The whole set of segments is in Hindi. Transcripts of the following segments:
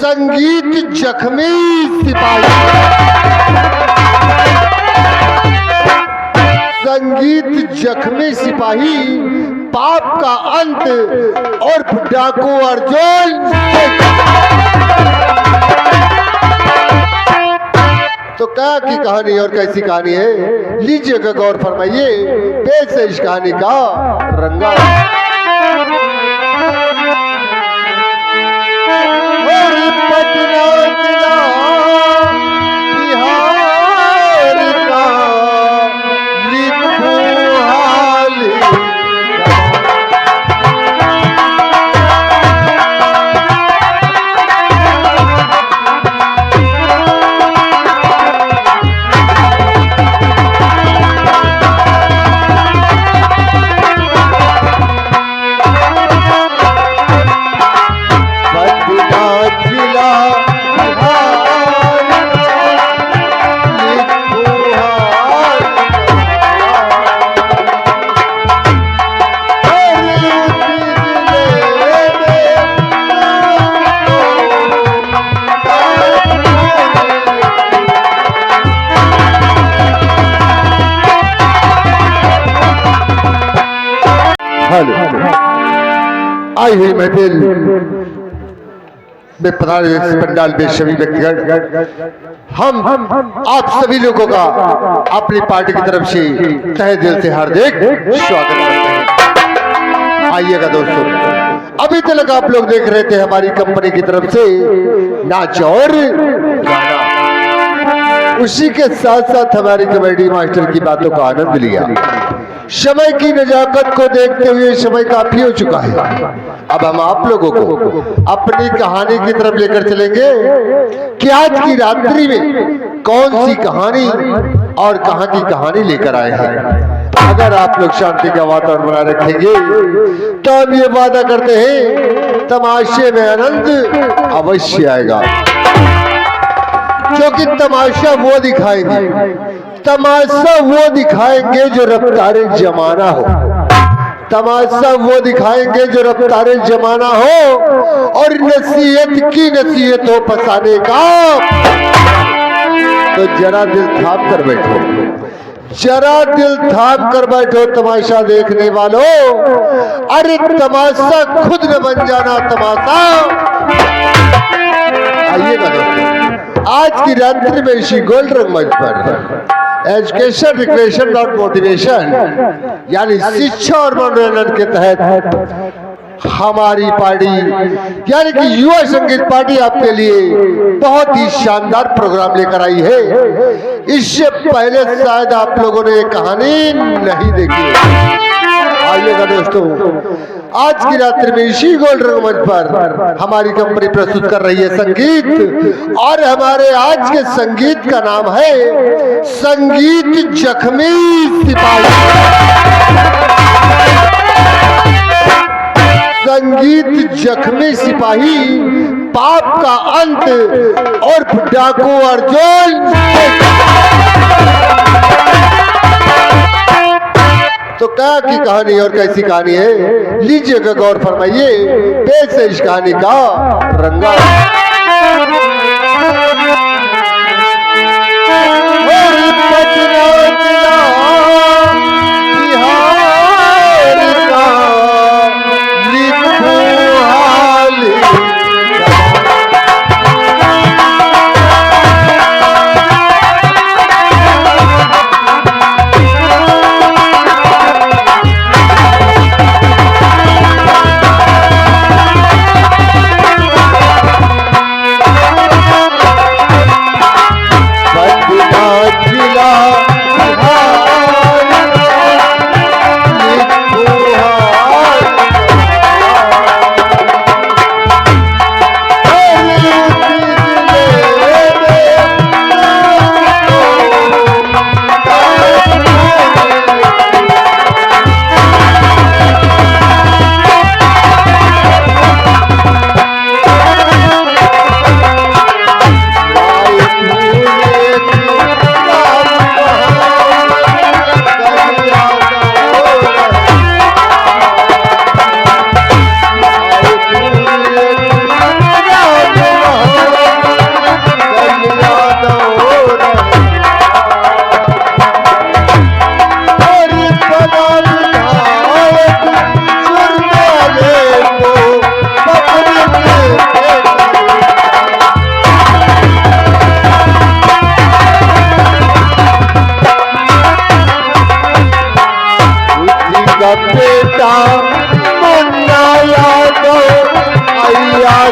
संगीत जख्मी सिपाही, संगीत जख्मी सिपाही, पाप का अंत और डाकू अर्जुन। तो क्या की कहानी और कैसी कहानी है, लीजिएगा गौर फरमाइए, पेश है इस कहानी का रंगा। पटना जिला बिहार का लिखो हाल, आई हुई महफिल में पंडाल में सभी व्यक्तिगण हम आप सभी लोगों का अपनी पार्टी की तरफ से तहे दिल से हार्दिक स्वागत करते हैं। आइएगा दोस्तों, अभी तक आप लोग देख रहे थे हमारी कंपनी की तरफ से नाच और गाना, उसी के साथ साथ हमारी कॉमेडी मास्टर की बातों का आनंद लिया। समय की नजाकत को देखते हुए समय काफी हो चुका है, अब हम आप लोगों को अपनी कहानी की तरफ लेकर चलेंगे कि आज की रात्रि में कौन सी कहानी और कहां की कहानी लेकर आए हैं। अगर आप लोग शांति का वातावरण बनाए रखेंगे तो हम ये वादा करते हैं तमाशे में आनंद अवश्य आएगा, क्योंकि तमाशा वो दिखाएंगे, तमाशा वो दिखाएंगे जो रफ्तारे जमाना हो, तमाशा वो दिखाएंगे जो रफ्तारे जमाना हो, और नसीहत की नसीहत हो फसाने का। तो जरा दिल थाम कर बैठो, जरा दिल थाम कर बैठो तमाशा देखने वालों। अरे तमाशा खुद न बन जाना तमाशा। आइएगा दोस्तों, आज की रात्रि में इसी गोल्ड रंग मंच पर एजुकेशन रिक्रिएशन और मोटिवेशन यानी शिक्षा और मनोरंजन के तहत हमारी पार्टी यानी कि युवा संगीत पार्टी आपके लिए बहुत ही शानदार प्रोग्राम लेकर आई है। इससे पहले शायद आप लोगों ने ये कहानी नहीं देखी। आइएगा दोस्तों, आज की रात्रि में इसी गोल्ड रंग मंच पर हमारी कंपनी प्रस्तुत कर रही है संगीत, और हमारे आज के संगीत का नाम है संगीत जख्मी सिपाही। संगीत जख्मी सिपाही, पाप का अंत और डाकू अर्जुन। तो क्या की कहानी और कैसी कहानी है, लीजिएगा गौर फरमाइए, पेश है इस कहानी का रंगा। पटना जिला बिहार का लिखो हाल,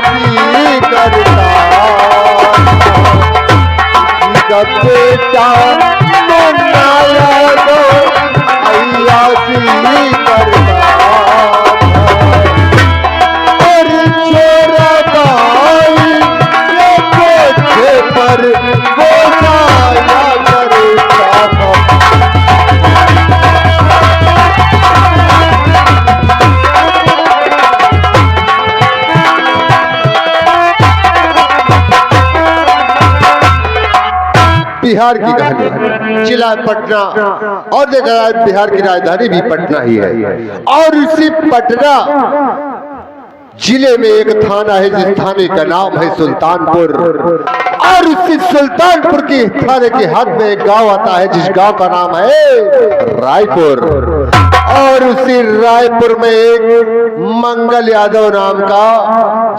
अयासी करता का बेटा मुन्ना यादव अयासी करता और छोरा भाई ये कोठे पर बोलाया करता था। बिहार की कहानी, जिला पटना और देखा जाए बिहार की राजधानी भी पटना ही है और उसी पटना जिले में एक थाना है जिस थाने का नाम है सुल्तानपुर और उसी सुल्तानपुर के थाने के हाथ में एक गांव आता है जिस गांव का नाम है रायपुर और उसी रायपुर में एक मंगल यादव नाम का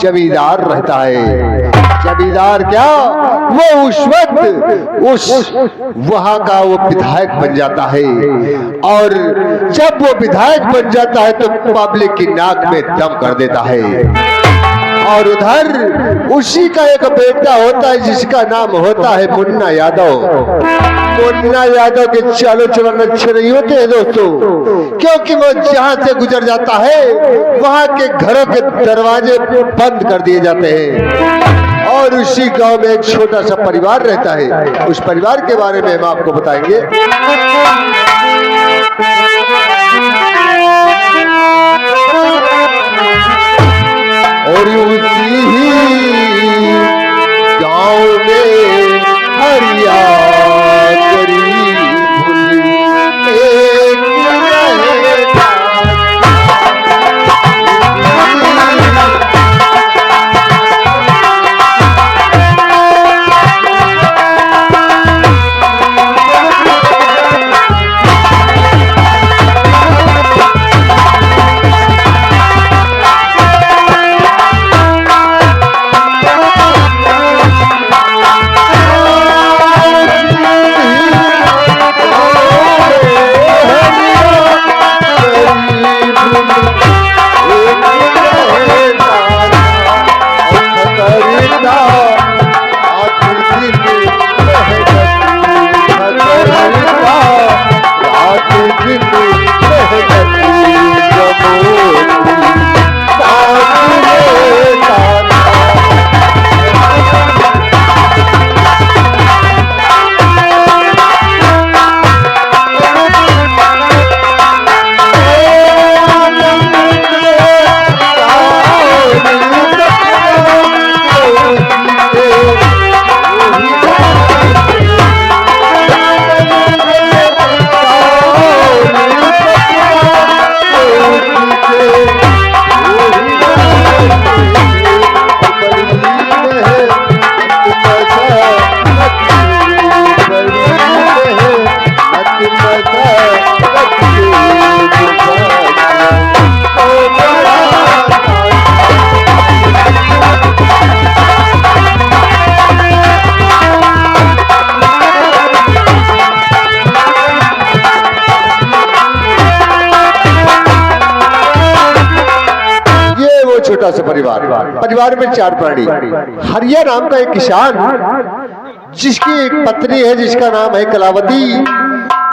जमींदार रहता है। जमींदार क्या, वो उस वक्त वहां का वो विधायक बन जाता है और जब वो विधायक बन जाता है तो पब्लिक की नाक में दम कर देता है। और उधर उसी का एक बेटा होता है जिसका नाम होता है मुन्ना यादव। मुन्ना यादव के चालो चलन अच्छे नहीं होते हैं दोस्तों, क्योंकि वो जहां से गुजर जाता है वहां के घरों के दरवाजे बंद कर दिए जाते हैं और उसी गांव में एक छोटा सा परिवार रहता है। उस परिवार के बारे में हम आपको बताएंगे। और उसी ही गांव में हरिया छोटा सा परिवार में 4 प्राणी। हरिया नाम का एक किसान जिसकी एक पत्नी है जिसका नाम है कलावती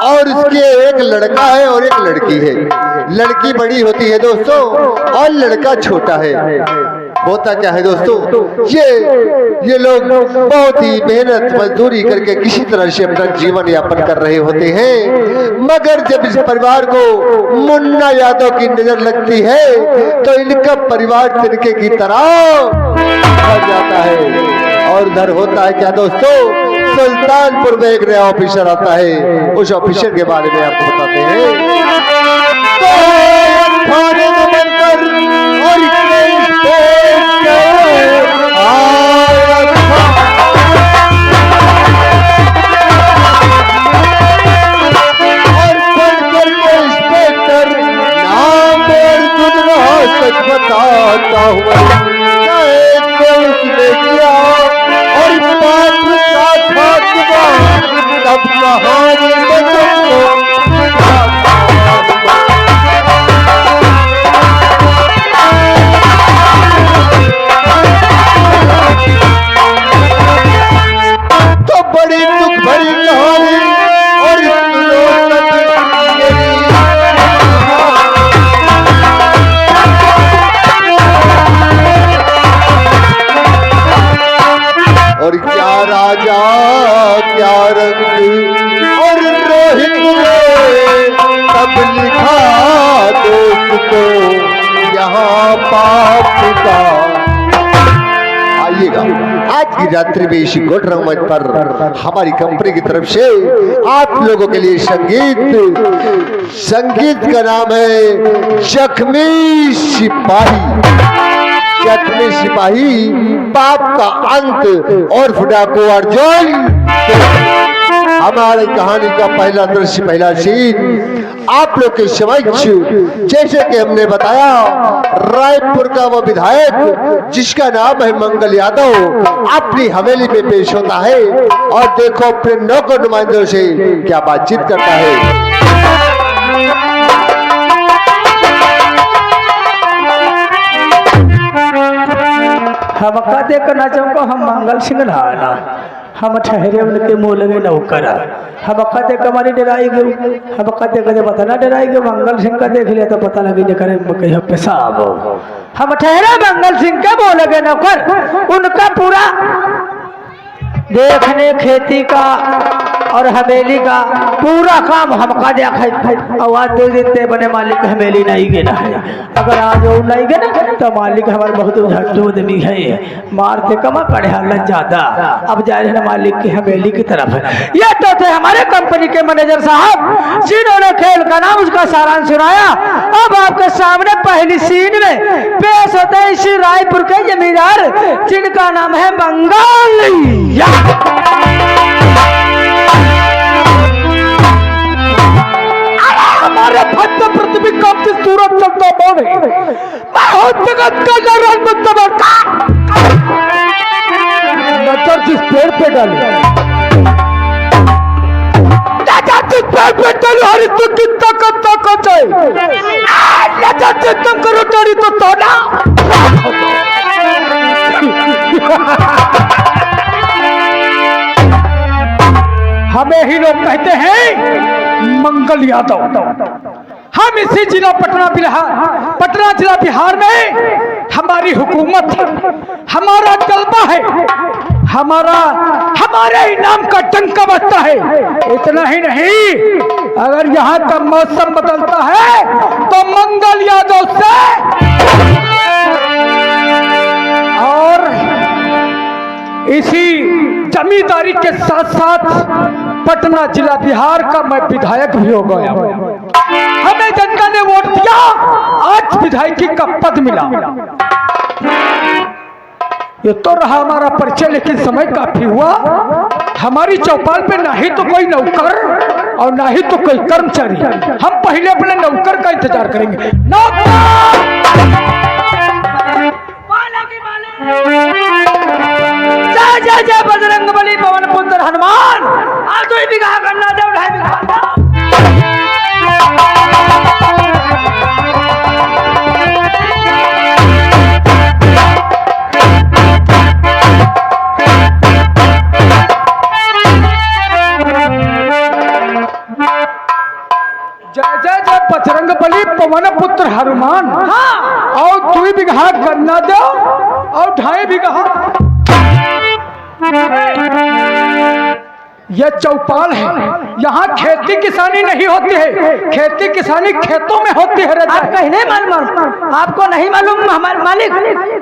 और इसके एक लड़का है और एक लड़की है। लड़की बड़ी होती है दोस्तों और लड़का छोटा है। होता क्या है दोस्तों, ये लोग बहुत ही मेहनत मजदूरी करके किसी तरह से अपना जीवन यापन कर रहे होते हैं, मगर जब इस परिवार को मुन्ना यादव की नजर लगती है तो इनका परिवार तिनके की तरह बढ़ जाता है। और उधर होता है क्या दोस्तों, सुल्तानपुर में एक नया ऑफिसर आता है। उस ऑफिसर के बारे में आपको बताते हैं। तो थाने में बनकर और इंस्पेक्टर नाम सच बताता हुआ उसने किया और पात्र का खात्मा तब कहानी क्या राजा क्या रंग और रोहित ने तब लिखा दोस्त को यहाँ पाप का। आइएगा आज की रात्रि में इसी गोट रंगमंच पर हमारी कंपनी की तरफ से आप लोगों के लिए संगीत का नाम है जख्मी सिपाही। जख्मी सिपाही पाप का अंत और डाकू अर्जुन। हमारी कहानी का पहला दृश्य पहला सीन आप लोग के समक्ष जैसे कि हमने बताया रायपुर का वो विधायक जिसका नाम है मंगल यादव अपनी हवेली में पेश होता है और देखो अपने नौकर नुमाइंदों से क्या बातचीत करता है। हम कहते करना चाहूँगा हम मंगल सिंह नहाना हम ठहरे उनके मुँह लगे नौकर हम कहते कमारी डराई गए हम कहते कदे पता ना डराई गए मंगल सिंह का देख लिया तो पता लगे करे पेशाब हम ठहरे मंगल सिंह के मुँह लगे नौकर उनका पूरा देखने खेती का और हवेली का पूरा काम हमका देखा आवाज दे देते बने मालिक हवेली नहीं गिना है अगर आज वो नहीं गिना तो मालिक हमारे बहुत उदमी है मारते कमा पड़े हालत ज्यादा अब जा रहे हैं मालिक की हवेली की तरफ है। ये तो थे हमारे कंपनी के मैनेजर साहब जिन्होंने खेल का नाम उसका सारांश सुनाया। अब आपके सामने पहली सीन में पेश होते हैं इसी रायपुर के जमींदार जिनका नाम है मंगल। हमारे भक्त पृथ्वी कब से सूरज चलता बोले बहुत जगत का जरूरत बनता नजर जिस पेड़ पे डाली नजर जिस पेड़ पे डाली हर इसको कितना करता करता है नजर जिस तुम करो डाली तो सोना हमें ही लोग कहते हैं मंगल यादव। हम इसी जिला पटना जिला बिहार में हमारी हुकूमत है हमारा जलवा है हमारे ही नाम का डंका बजता है। इतना ही नहीं अगर यहाँ का मौसम बदलता है तो मंगल यादव से और इसी जमींदारी के साथ साथ पटना जिला बिहार का मैं विधायक भी हो गया। हमें जनता ने वोट दिया आज विधायकी का पद मिला। ये तो रहा हमारा परिचय लेकिन समय काफी हुआ। हमारी चौपाल पे ना ही तो कोई नौकर और ना ही तो कोई कर्मचारी। हम पहले अपने नौकर का इंतजार करेंगे। जय जय बजरंग बली पवन पुत्र हनुमान आज तो बिगहा करना दे उठाए बिगहा। जय जय जय बजरंग बली पवन पुत्र हनुमान। हाँ और 2 बिगहा गन्ना दो और 2.5 बिगहा यह चौपाल है। यहाँ खेती किसानी नहीं होती है खेती किसानी खेतों में होती है। आप कहीं नहीं मालूम आपको नहीं मालूम हमारे मालिक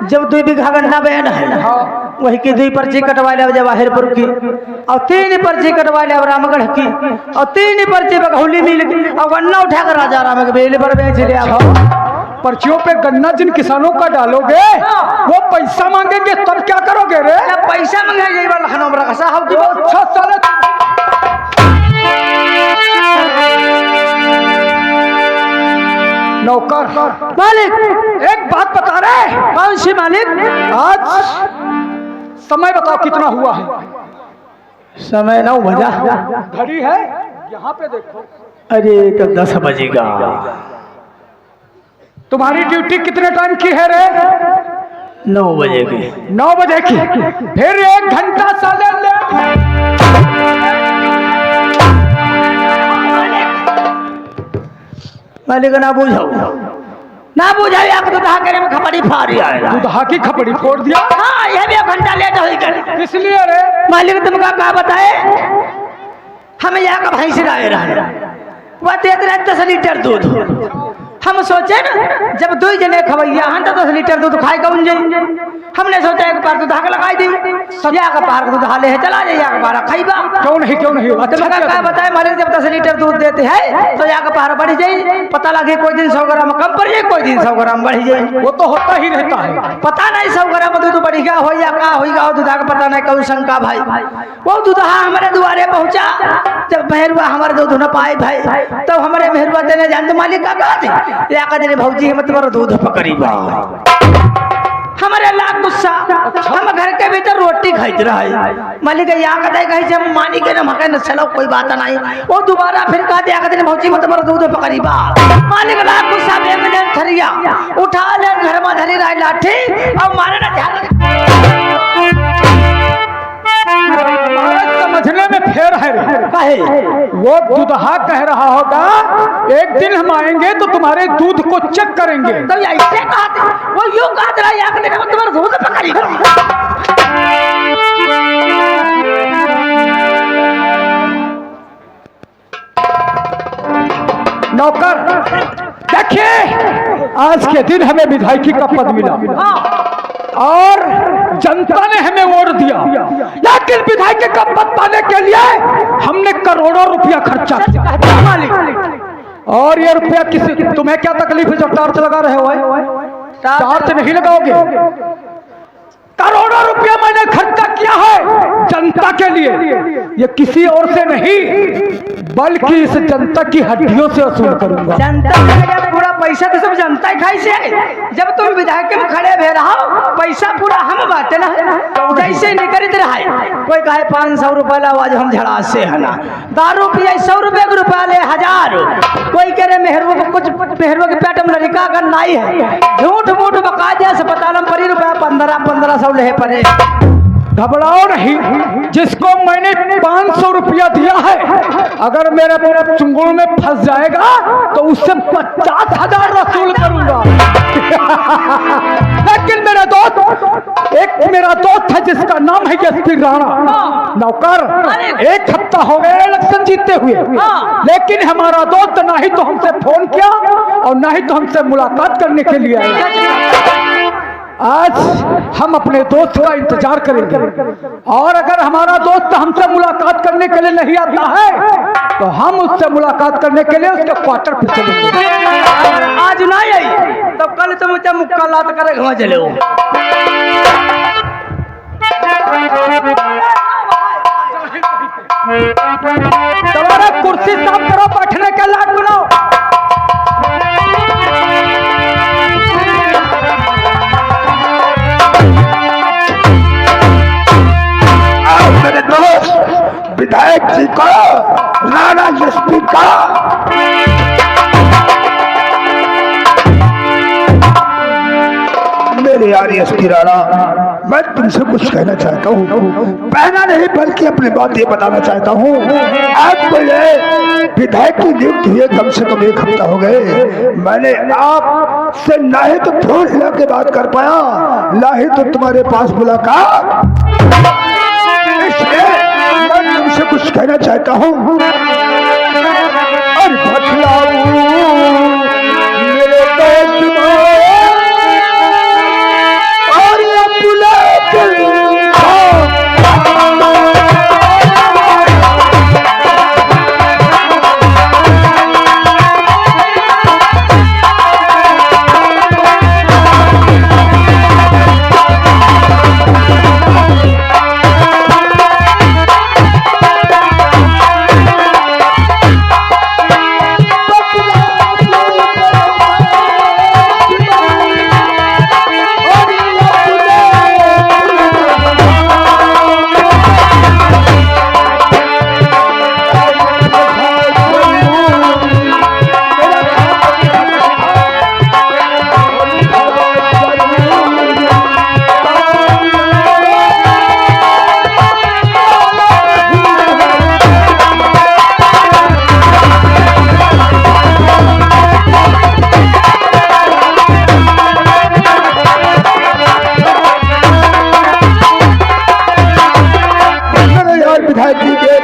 जब 2 बिगहा गन्ना बहन है वही की 2 पर्ची कटवा ले जवाहिरपुर की और 3 पर्ची कटवा ले रामगढ़ की और 3 पर्ची बघौली मिल की और गन्ना उठा कर राजा राम के बेले पर बेच लिया। पर्चियों पे गन्ना जिन किसानों का डालोगे वो पैसा मांगेंगे तब क्या करोगे रे? पैसा मांगेंगे ये वाला लखनऊ में रखा हम की 6 साल नौकर मालिक एक बात बता रहे। कौन सी मालिक? आज समय बताओ कितना हुआ है? समय 9 बजा घड़ी है यहाँ पे देखो। अरे तो 10 बजेगा। तुम्हारी ड्यूटी कितने टाइम की है रे? 9 बजे की। 9 बजे की फिर 1 घंटा साले ले मालिक ना बुझाओ आप तो दहा करे में खपड़ी फाड़ दिया है। तू दहा की खपड़ी फोड़ दिया? हाँ ये भी 1 घंटा लेट हो गया। इसलिए रे मालिक तुमका का बताए, हमें यहाँ का भैंस राय रहा वह देते रहे 10 लीटर दूध। हम सोचे ना जब 2 जने खवैया हैं तो 10 लीटर दूध खाए कौन जाए। हमने सोचा एक बार दूध हाक लगाई दी, या का पार दूध हाले है चला जाए, या का पार खाईबा क्यों नहीं तुमका क्या बताए मालिक जब 10 लीटर दूध देते हैं तो या का पार बढ़ जाए, पता लगे कोई दिन 100 ग्राम कम पड़ जाए, कोई दिन 100 ग्राम बढ़ जाए। वो तो होता ही रहता है, पता नहीं 100 ग्राम दूध बढ़ गया हो या का होगा दूधा का पता नहीं कौन शंका भाई। वो दूधा हमारे द्वारे पहुंचा, जब मेहरुआ हमारे दूध न पाए भाई तो हमारे मेहरुआ देने जानते मालिक का कहा थे या का देने भौजी हम तुम्हारा दूध पकड़ी बा। हमारे लाख गुस्सा, हम घर के भीतर रोटी खाते रहे मालिक यहाँ का कही हम मानी के न मके न चलो कोई बात नहीं। वो दोबारा फिर कहा दिया का देने भौजी मत तुम्हारा दूध पकड़ी बा। मालिक लाख गुस्सा में थरिया उठा ले घर में धरी रही लाठी और मारे ना समझने में फेर है। कहे वो दूल्हा कह रहा होगा एक दिन हम आएंगे तो तुम्हारे दूध को चेक करेंगे। तो ऐसे कहा थे, वो यूं कहा था या कि तुम्हारा दूध पकड़ी नौकर देखिए आज के दिन हमें विधायकी का पद मिला और जनता ने हमें वोट दिया, लेकिन विधायकी का पद पाने के लिए हमने करोड़ों रुपया खर्चा किया मालिक। और ये रुपया किसी तुम्हें क्या तकलीफ है जो टार्च लगा रहे हो? टार्च नहीं लगाओगे, करोड़ों रुपया मैंने खर्चा किया है जनता के लिए। ये किसी और से नहीं बल्कि इस जनता की हड्डियों से वसूल करूंगा। जनता का पूरा पैसा तो सब जनता ही खाई से। जब तुम विधायक में खड़े भे रहा पैसा पूरा हम बांटे ना, जैसे निकलित रहा है। कोई कहे 500 रुपया ला आज हम झड़ा से है ना, दारू पिए 100 रुपये के रुपया ले 1000। कोई कह रहे मेहरुआ को कुछ मेहरुआ के पेट में लड़का अगर नहीं है, झूठ मूठ बका दिया अस्पताल में पड़ी रुपया 1500 ले पड़े। घबराओ नहीं, जिसको मैंने 500 रुपया दिया है अगर मेरे चुंगल में फंस जाएगा तो उससे 50,000 वसूल करूंगा। लेकिन मेरा दोस्त है जिसका नाम है एसपी राणा। नौकर 1 हफ्ता हो गया इलेक्शन जीतते हुए, लेकिन हमारा दोस्त ना ही तो हमसे फोन किया और ना ही तो हमसे मुलाकात करने के लिए आया। आज हम अपने दोस्त का इंतजार करेंगे और अगर हमारा दोस्त हमसे मुलाकात करने के लिए नहीं आता है तो हम उससे मुलाकात करने के लिए उसके क्वार्टर पे चलेंगे। आज नहीं आई तो कल तुम मुझे मुक्का लात करे घुमा चले हो। तुम्हारा कुर्सी साफ करो, बैठने के लायक बनाओ। मेरे दोस्त विधायक जी को राणा एसपी का मेरे यार एसपी राणा, मैं तुमसे कुछ कहना चाहता हूँ, कहना नहीं बल्कि अपनी बात ये बताना चाहता हूँ। आज मुझे विधायक की नियुक्ति हुए कम से कम 1 हफ्ता हो गए। मैंने आपसे ना ही तो फोन हिला के बात कर पाया, ना ही तो तुम्हारे पास मुलाकात। मैं तुमसे कुछ कहना चाहता हूँ और बतलाऊं मेरे दोस्त और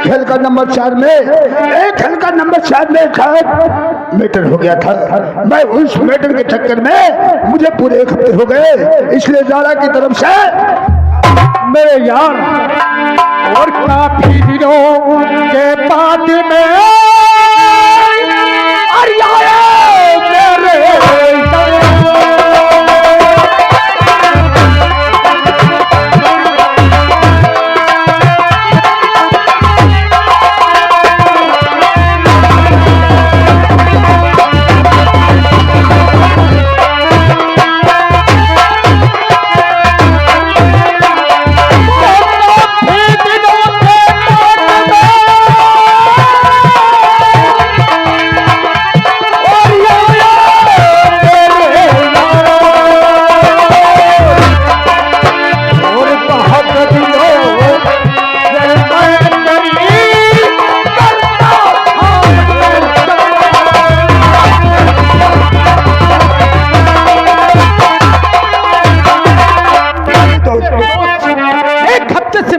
एक हल्का नंबर 4 में शायद मैटर हो गया था। मैं उस मैटर के चक्कर में मुझे पूरे 1 हफ्ते हो गए, इसलिए जारा की तरफ से मेरे यार और काफी दिनों के बाद में अरे आए मेरे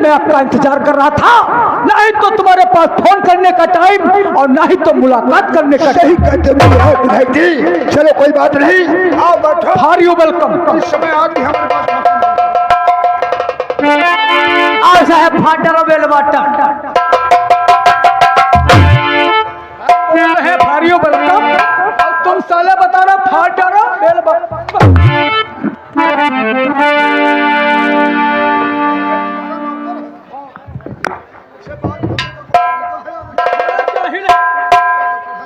आपका इंतजार कर रहा था, नहीं तो तुम्हारे पास फोन करने का टाइम और नहीं तो मुलाकात करने का सही कहते विधायक जी। चलो कोई बात नहीं, आओ बैठो। Are you welcome. इस समय आदमी हमारे पास आओ साहब फाटर और बेल बटन है। Are you welcome. तुम साले बता रहा फाटर और बेल बटन।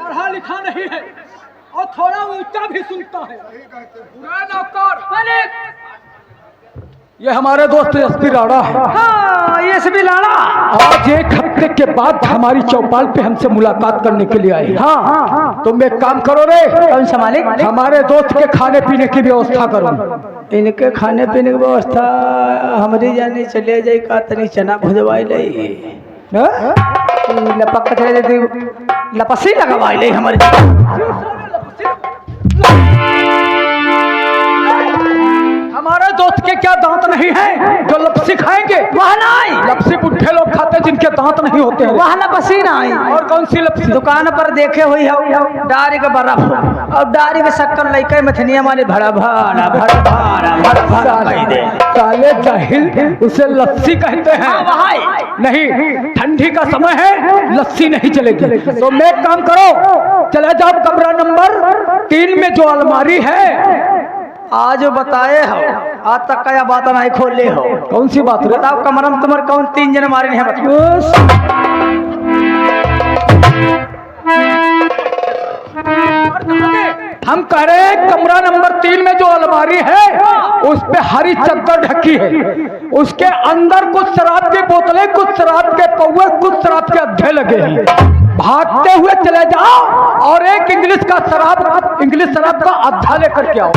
पढ़ा लिखा नहीं है और थोड़ा ऊंचा भी सुनता है। पूरा नौकर ये हमारे दोस्त एसपी राणा है। हाँ एसपी राणा आज 1 हफ्ते के बाद हमारी चौपाल पे हमसे मुलाकात करने के लिए आए। हाँ तुम एक काम करो रे। कौन सा मालिक? हमारे दोस्त के खाने पीने की व्यवस्था करो। इनके खाने पीने की व्यवस्था हमारी जानी चले जाए का तनी चना भुजवाई ले लपक लपसी लगवाई ले हमारे। हमारे दोस्त के क्या दांत नहीं है जो लपसी खाएंगे? वह नहीं, लपसी बुढ़े लोग खाते जिनके दांत नहीं होते हैं। वह लपसी नहीं। और कौन सी लपसी? दुकान पर देखे हुई है डारी के बर्फ और डारी में शक्कर लइके मथनिया मारे भड़ा भड़ा भड़ा भड़ा भड़ा भड़ा साले जाहिल, उसे लस्सी कहते हैं। नहीं, ठंडी का समय है, लस्सी नहीं चलेगी। तो मैं काम करो, चले जाओ कमरा नंबर 3 में जो अलमारी है। आज बताए हो, आज तक का बात नहीं खोले हो। कौन सी बात? बताओ कमरा में तुम्हारे कौन 3 जन मारे हैं? बताओ। हम कह रहे हैं कमरा नंबर 3 में जो अलमारी है उस पे हरी चादर ढकी है। उसके अंदर कुछ शराब की बोतलें, कुछ शराब के पौवे, कुछ शराब के अद्धे लगे हैं। भागते हुए चले जाओ और एक इंग्लिश शराब का अद्धा लेकर के आओ।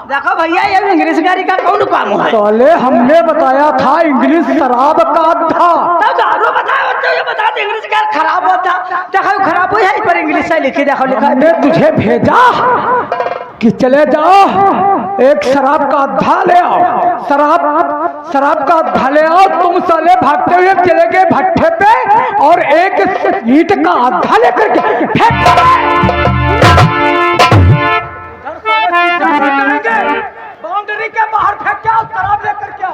देखो भैया ये इंग्लिश गाड़ी का कौन काम है? साले हमने बताया था इंग्लिश शराब का अद्धा। तब दारू बताया तो ये बता दे इंग्लिश का खराब होता। देखो खराब हुई है पर इंग्लिश से लिखी देखो लिखा। हमने तुझे भेजा कि चले जाओ एक शराब का अद्धा ले आओ। शराब का अद्धा ले आओ। तुम साले भागते हुए चले गए भट्ठे पे और एक ईंट का अद्धा लेकर के फेंक बाउंड्री के बाहर फेंक के आओ। शराब लेकर के आओ।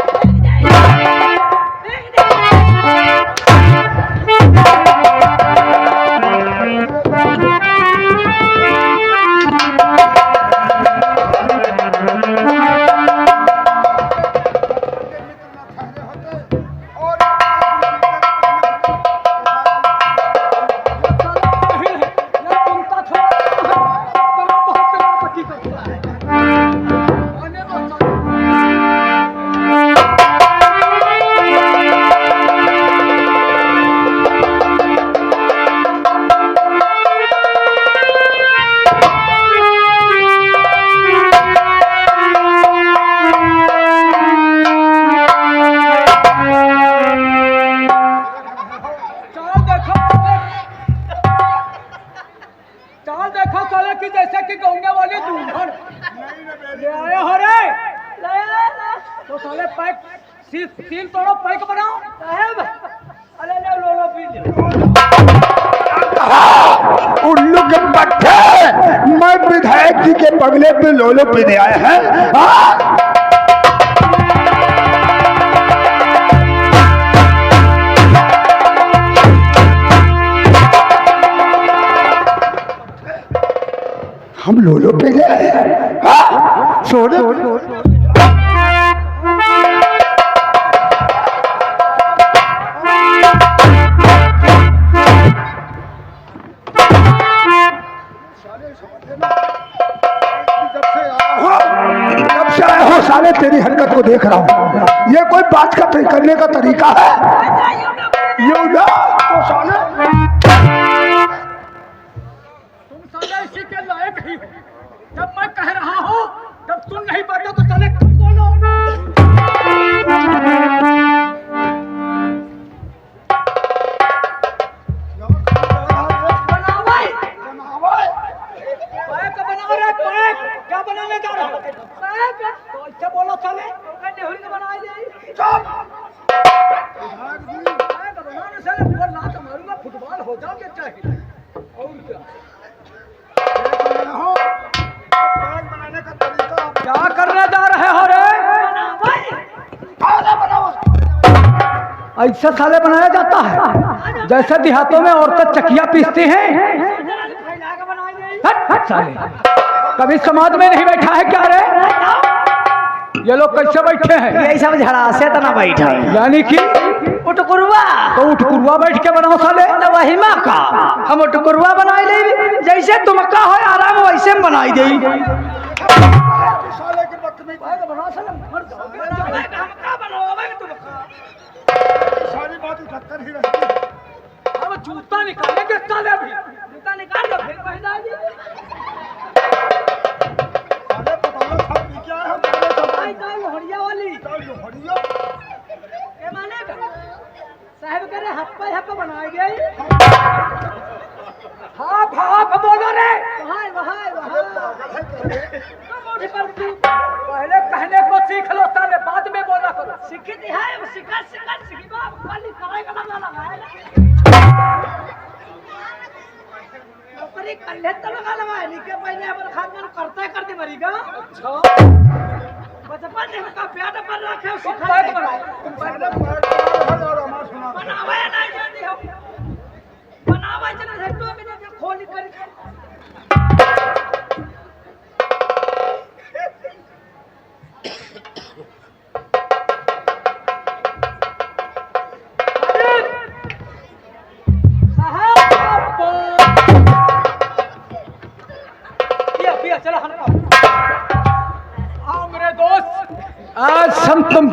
तो साले पैक सील तोड़ो, पैक बनाओ साहब। अरे ले लो लो पी लो। उल्लू के पट्टे, मैं विधायक जी के बंगले पे लोलो पीने आए हैं। हम लोलो पीने आए हैं। सोने साले तेरी हरकत को देख रहा हूँ, ये कोई बात का करने का तरीका है? ये ना तो साले तुम साले इसी के लायक ही हो। जब मैं कह रहा हूँ तब तुम नहीं बोलो तो साले तुम बोलो। क्या बनाने जा रहा हो? तो इससे बोलो साले, नेहरू ने बनाई दे। बनाने से बोल लात मारूंगा, फुटबॉल हो जाओगे चाहे। और क्या करने जा रहे हो रे? ऐसा साले बनाया जाता है जैसे देहातों में औरतें चकिया पीसती हैं। हट हट साले, कभी समाज में नहीं बैठा है क्या रे? ये लोग कैसे बैठे हैं? यही सब झड़ा से तना बैठा है। यानी कि उठकुरवा तो उठकुरवा बैठ के बनाओ साले। तो वही माँ का हम उठकुरवा बनाई ले, जैसे तुमका हो आराम वैसे हम बनाई दे। अब जूता निकालेंगे साले, अभी जूता निकाल दो फिर पहना दे। साहब करे हप्पा बनाई गई। हाफ हाफ बोलो रे। पहले कहने को सीख लो साले, बाद में बोला करो। सीखी है सीखा बाप खाली करेगा ना लगाएगा। नौकरी कर ले तो लगा लगाए, निके पहले अपन खानदान करते मरीगा। अच्छा बचपन से का प्यार पर रखे सिखाए बनाओ। बनावे नहीं जाती हो, बनावे चले हेटो में जाके खोल कर। पिया चलो हम आओ मेरे दोस्त। आज हम तुम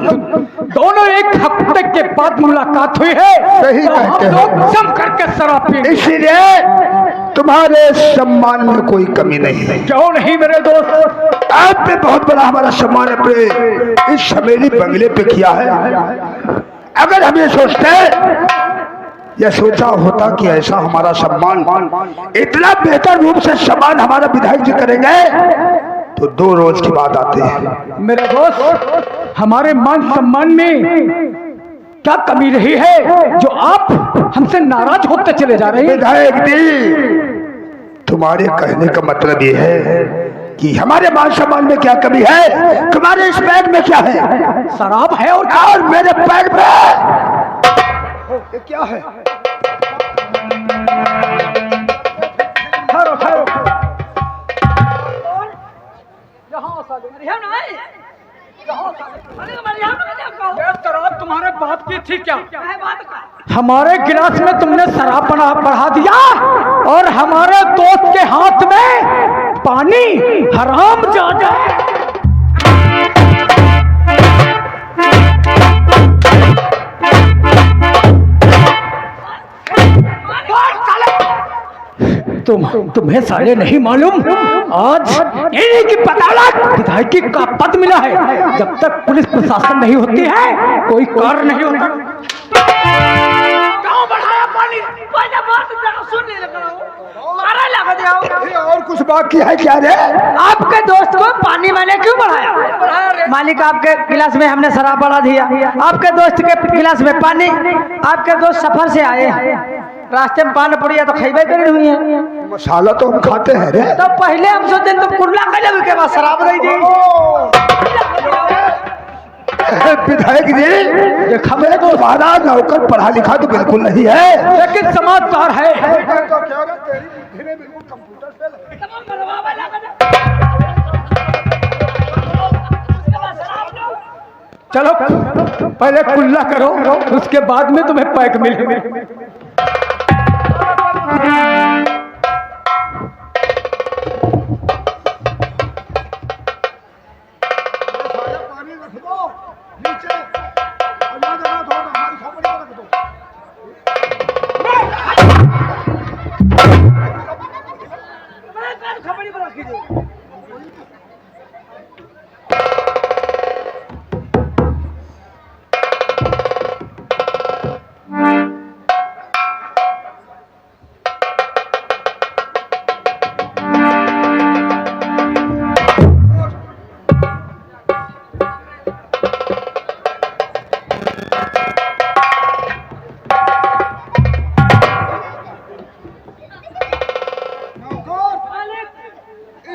दोनों एक हफ्ते के बाद मुलाकात हुई है। सही तो हम कहते हो। लोग जम करके शराब पीएंगे। इसीलिए तुम्हारे सम्मान में कोई कमी नहीं है। क्यों नहीं मेरे दोस्त? आप पे बहुत बड़ा हमारा सम्मान अपने इस हवेली बंगले पे किया है। अगर हम ये सोचते या सोचा होता कि ऐसा हमारा सम्मान, इतना बेहतर रूप से सम्मान हमारा विधायक जी करेंगे, तो 2 रोज की बात आती है। मेरे दोस्त, हमारे मान सम्मान में क्या कमी रही है जो आप हमसे नाराज होते चले जा रहे हैं? विधायक जी, तुम्हारे कहने का मतलब ये है कि हमारे मान सम्मान में क्या कमी है? तुम्हारे इस बैग में क्या है? शराब है और मेरे बैग में ये क्या है? ठहरो ठहरो यहाँ साले मरियम नहीं यहाँ साले अरे मरियम नहीं कहो। ये शराब तुम्हारे बाप की थी क्या? है बात का। हमारे गिलास में तुमने शराब बढ़ा दिया और हमारे दोस्त के हाथ में पानी। हराम जादा। तुम्हें साले नहीं मालूम, आज इन्हीं की बदौलत विधायकी का पद मिला है। जब तक पुलिस प्रशासन नहीं होती है कोई कार्य नहीं होता। क्यों बढ़ाया पानी? पहले बात जरा सुन ले लगा मारा लगा लगा दिया और कुछ बाकी है क्या रे? आपके दोस्त को पानी मैंने क्यों बढ़ाया? मालिक आपके गिलास में हमने शराब बढ़ा दिया, आपके दोस्त के गिलास में पानी। आपके दोस्त सफर से आए, रास्ते में पान पड़िया तो खैबे करी हुई है। मसाला तो हम खाते हैं रे। तो पहले हम सोचते तुम कुल्ला कर के बाद शराब दे दी। विधायक जी, देखा मेरे को तुम्हारा नौकर पढ़ा लिखा तो बिल्कुल नहीं है, लेकिन समाजदार है। चलो पहले कुल्ला करो, उसके बाद में तुम्हें पैक मिलेगा।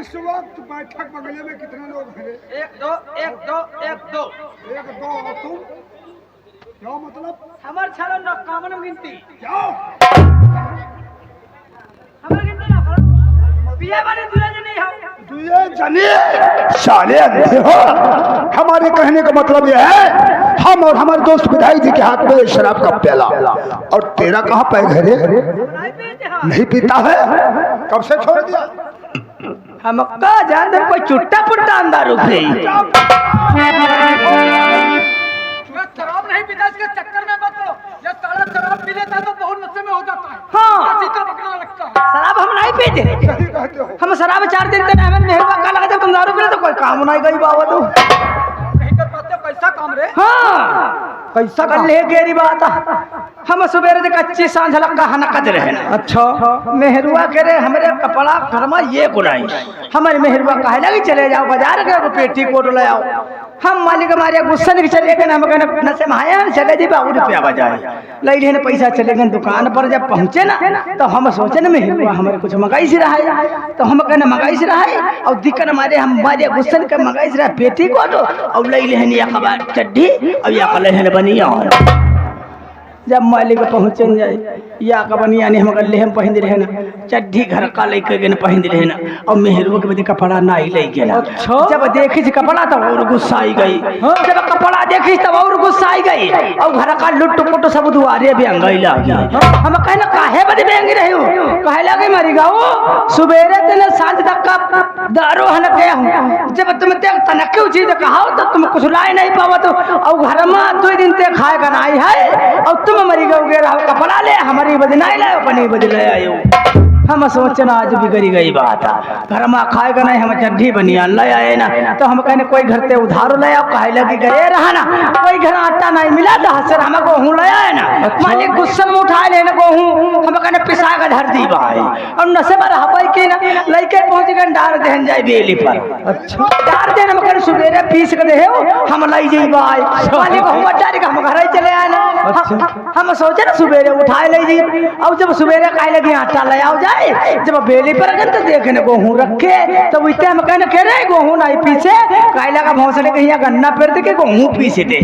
इस वक्त बैठक बंगले में कितने लोग हैं? एक दो एक दो एक दो एक दो। और तुम क्या मतलब? हमार छालो न कामन गिनती क्या हमार गिनती ना करो। बिया वाले दुए नहीं हम दुए जने साले अंधे हो। हमारे कहने का मतलब यह है, हम और हमारे दोस्त विधायक जी के हाथ में शराब का प्याला, और तेरा कहाँ पैग है रे? नहीं पीता है? कब से छोड़ दिया? हम का जान कोई चुट्टा पुट्टा अंदर रुक गई। शराब नहीं पीता, इसके चक्कर में मत लो। ये साला शराब पी लेता है तो बहुत नशे में हो जाता है। हाँ। सीधा पकड़ना लगता है। शराब हम नहीं पीते। सही कहते हो। हम शराब 4 दिन तक हमें मेहरबा का लगा, जब तुम दारू पी तो कोई काम नहीं गई बाबा तो। नहीं कर पाते, कैसा काम रे? हाँ कैसा कर ले गेरी बात। हम सुबेरे से कच्ची सांझ लगा हनकत रहे। अच्छा मेहरुआ करे हमरे कपड़ा फरमा ये गुनाई। हमारे मेहरुआ कहे लगी चले जाओ बाजार के पेटी कोट ले आओ। हम मालिक हमारे गुस्सा नहीं चले गए, हम कहने नशे में आए चले जी बाबू रुपया बजाए ले लेने पैसा। चले गए दुकान पर, जब पहुंचे ना तो हम सोचे ना मेहरुआ हमारे कुछ मंगाई से रहा है, तो हम कहने मंगाई से रहा है। और दिक्कत हमारे हमारे गुस्सा के मंगाई से रहा पेटी कोट और ले लेने या खबर चड्ढी और या कले बनिया। जब मालिक पहुंचन जाए या कबनिया ने हम गले हम पहन रहे ना चड्ढी घर का लेके गए पहन रहे ना, और मेहरुआ के बदे कपड़ा ना ही ले गया। अच्छा। जब देखी कपड़ा तब और गुस्सा आई गई। जब कपड़ा देखी तब और गुस्सा आई गई, और घर का लुट पुट सब दुआरे बेंगई लगी। हम कहना काहे बदे बेंगी रही हो? कहे लगे मरी गाओ सुबेरे दिन सांझ तक का दारू हन के हूं। जब तुम ते तनके चीज कहा तो तुम कुछ लाई नहीं पावा, तो और घर में 2 दिन ते खाए का नहीं है, और तुम मरी गए रहो कपड़ा ले हमारी बदनाई लाओ अपनी बदले आयो। हम सोचना आज बिगड़ी गई बात। घर में खाएगा नहीं, हम चड्ढी बनिया ले आए ना, तो हम कहने कोई घर से उधार ले आओ। कहे लगे गए रहा ना, कोई घर आटा नहीं मिला तो हसर हम गेहूं ले आए ना। मालिक गुस्सा में उठा लेना गेहूं, हम कहने पिसा का धर दी भाई, और नशे में रह पाई की ना लेके पहुंच गए डार देन जाए बेली पर। अच्छा डार देन हम कहने सुबेरे पीस के दे हम लाई जाई भाई। मालिक हम डार के हम घर ही चले आए ना। हम सोचे ना सुबेरे उठाए ले जी, और जब सुबेरे कहे लगे आटा ले आओ जाए, जब बेली पर गए तो देखने गेहूं रखे, तब इतने हम कहने कह रहे गेहूं नहीं पीछे, कहे लगा भौसले के यहाँ गन्ना पेड़ के गेहूं पीछे थे।